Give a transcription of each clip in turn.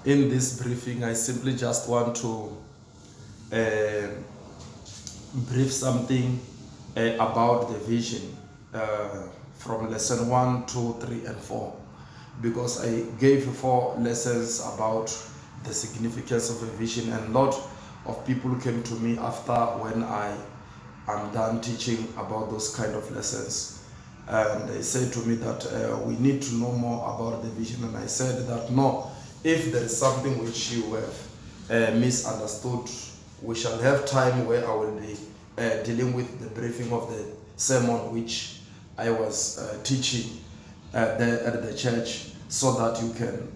in this briefing, I simply just want to brief something about the vision from lesson 1, 2, 3, and 4, because I gave 4 lessons about the significance of a vision, and a lot of people came to me after when I am done teaching about those kind of lessons, and they said to me that we need to know more about the vision. And I said that no, if there is something which you have misunderstood, we shall have time where I will be dealing with the briefing of the sermon which I was teaching at the church, so that you can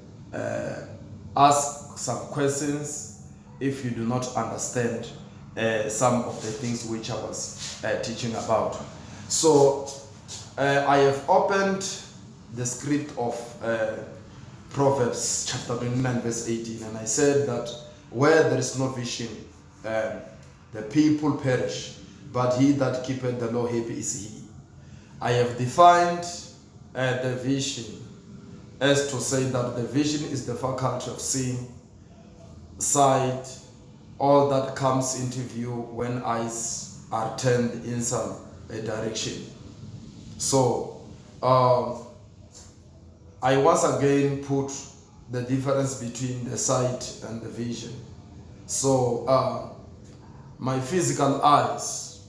ask some questions if you do not understand some of the things which I was teaching about. So I have opened the script of Proverbs chapter 29 verse 18, and I said that where there is no vision, the people perish, but he that keepeth the law, happy is he. I have defined the vision as to say that the vision is the faculty of seeing, sight, all that comes into view when eyes are turned in some direction. So I once again put the difference between the sight and the vision. So my physical eyes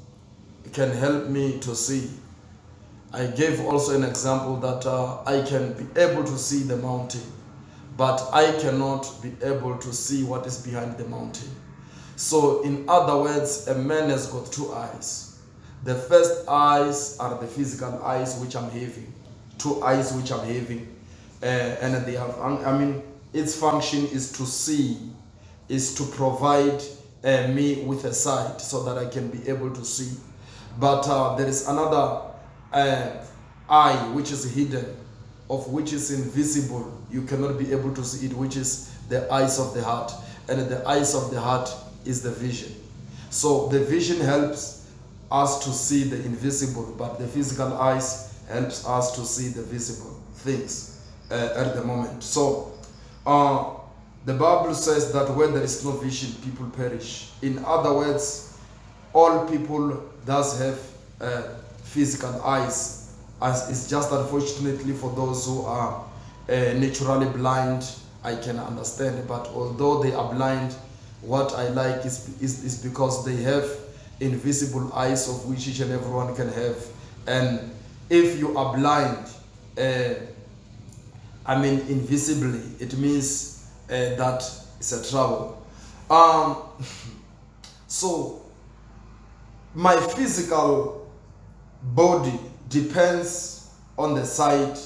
can help me to see. I gave also an example that I can be able to see the mountain, but I cannot be able to see what is behind the mountain. So in other words, a man has got 2 eyes. The first eyes are the physical eyes which I'm having, 2 eyes which I'm having, and they have, its function is to see, is to provide me with a sight so that I can be able to see. But there is another eye which is hidden, of which is invisible, you cannot be able to see it, which is the eyes of the heart. And the eyes of the heart is the vision. So the vision helps us to see the invisible, but the physical eyes helps us to see the visible things at the moment. So the Bible says that where there is no vision, people perish. In other words, all people does have physical eyes, as it's just unfortunately for those who are naturally blind, I can understand. But although they are blind, what I like is because they have invisible eyes, of which each and everyone can have. And if you are blind, invisibly, it means that it's a trouble. So my physical body depends on the sight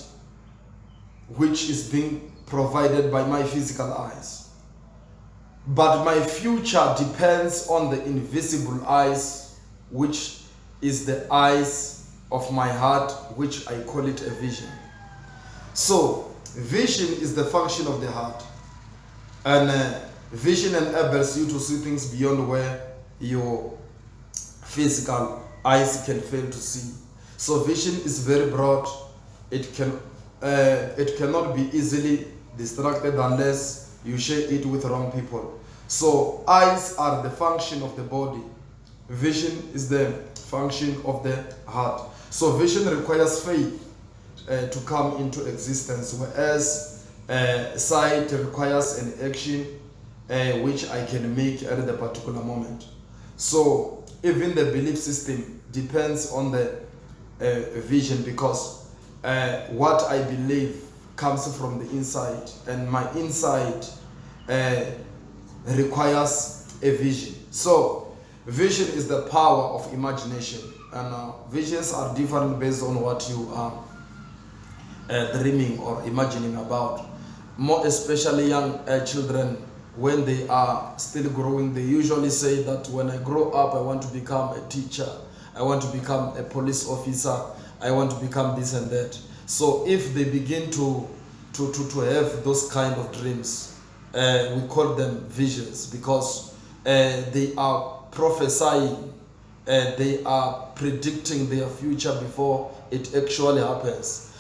which is being provided by my physical eyes, but my future depends on the invisible eyes, which is the eyes of my heart, which I call it a vision. So vision is the function of the heart, and vision enables you to see things beyond where your physical eyes can fail to see. So vision is very broad. It cannot be easily distracted unless you share it with wrong people. So eyes are the function of the body. Vision is the function of the heart. So vision requires faith to come into existence, whereas sight requires an action which I can make at the particular moment. So even the belief system depends on the vision, because what I believe comes from the inside, and my inside requires a vision. So vision is the power of imagination, and visions are different based on what you are dreaming or imagining about. More especially young children, when they are still growing, they usually say that when I grow up, I want to become a teacher, I want to become a police officer, I want to become this and that. So if they begin to have those kind of dreams, we call them visions, because they are prophesying, they are predicting their future before it actually happens.